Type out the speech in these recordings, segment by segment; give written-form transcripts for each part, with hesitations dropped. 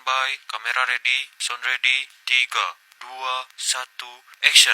Standby, kamera ready, sound ready, 3, 2, 1, action.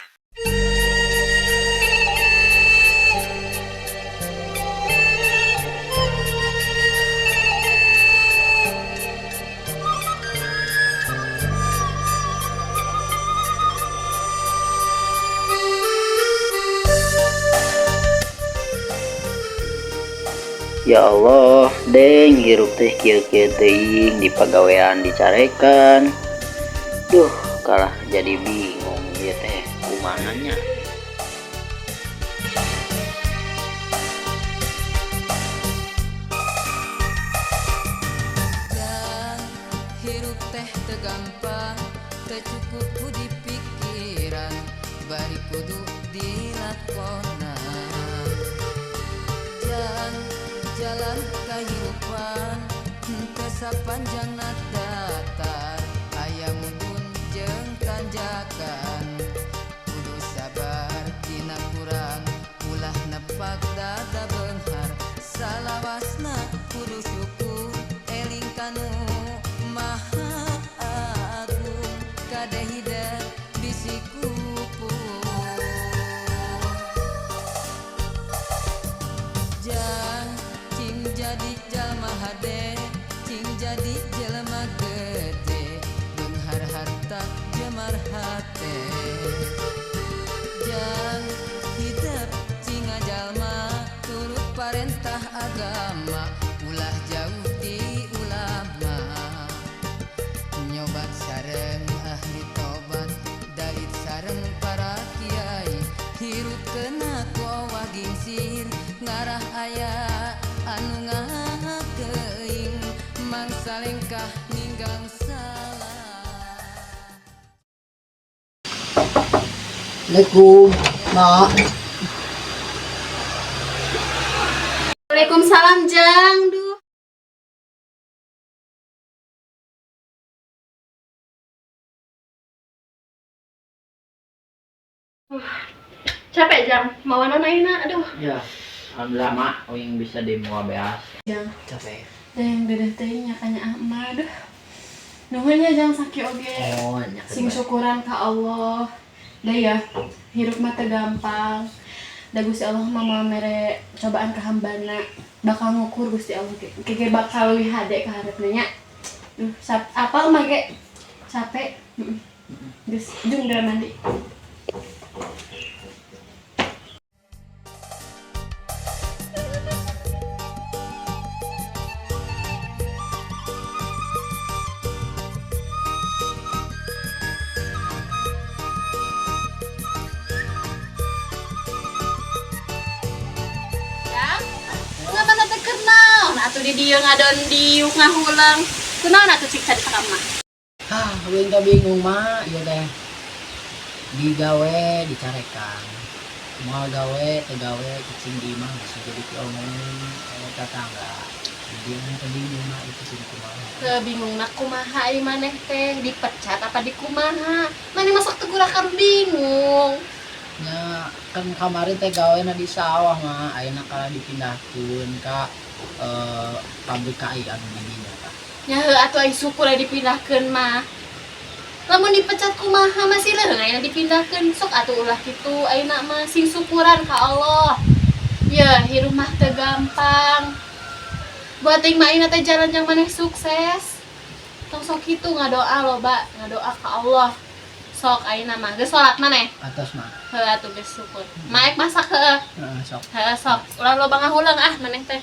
Ya Allah, deng hirup teh kieu-kieu teuing di pagawean dicarekan. Duh, kalah jadi bingung ieu teh kumaha nya. Hirup teh teu gampang, teu cukup ku di pikiran, bari kudu dilakonan. Jalan kahirupan teu sapanjangna datar, aya mundun jeung tanjakan. Kudu sabar dina kurang, ulah nepak dada beunghar. Salawasna kudu syukur, eling kanu Maha Agung, kadehida bisi kupu. Cing jadi jalma hade, cing jadi jalma gede, beunghar harta jemar hate. Jang hidup cing jalma turut parentah agama, ulah jauh di ulama. Nyobat sareng ahli tobat, dait sareng para kiai, hirup kena kowa gingsir, ngarah aya anu ngakeing, mangsa lengkah ninggang salah. Assalamualaikum, Mak. Waalaikumsalam, Jang. Duh. Capek, Jang. Mau ayeuna, aduh. Ya, alhamdulillah Mak, yang bisa demo beas. Jang. Capek. Teh dedeh teh nyakanya Ahmad. Aduh. Nuhun ya Jang saki oge. Oh, nya. Sing syukuran ka Allah. Da ya, hirup mah teu gampang. Da Gusti Allah mah mere cobaan ka hambana. Bakal ngukur Gusti Allah ge. Kege bakal leuwih hade ka hareupeuna nya. Duh, apal mah ge. Capek. Geus jeung da mandi. Ngapa teh kenaon atuh di dieu ngadon diuk ngahulang. Kunaon atuh cik tadi sakamah? Aing teh bingung, Mak. Ieu teh digawe dicarekan. Moal gawe teu gawe cicing di imah bisa jadi diomongin tetangga. Jadi aing teh bingung, Mak, itu sih kumaha. Teu bingungna kumaha ieu maneh teh dipecat apa dikumaha? Maneh masak teu gurakan bingung. Nya kan kemarin teh gawena di sawah, Mak. Ayeuna kala dipindahkeun ka pabrik KAI anu di dinya tah. Nya heuh atuh ai syukur aya dipindahkeun mah. Lamun dipecat kumaha masih leuheung aya dipindahkeun sok atuh ulah kitu ayeuna mah sing syukuran ka Allah. Ya, hirup mah teu gampang. Buat teuing mah ayeuna teh jalan yang maneh sukses. Tong sok kitu ngadoa loba, ngadoa ka Allah. Sok ayeuna mah geus salat maneh. Atos, Mak. Heuh atuh geus syukur. Maek masak heueuh. Sok. Heuh sok. Ulah loba ngahulang ah maneh teh.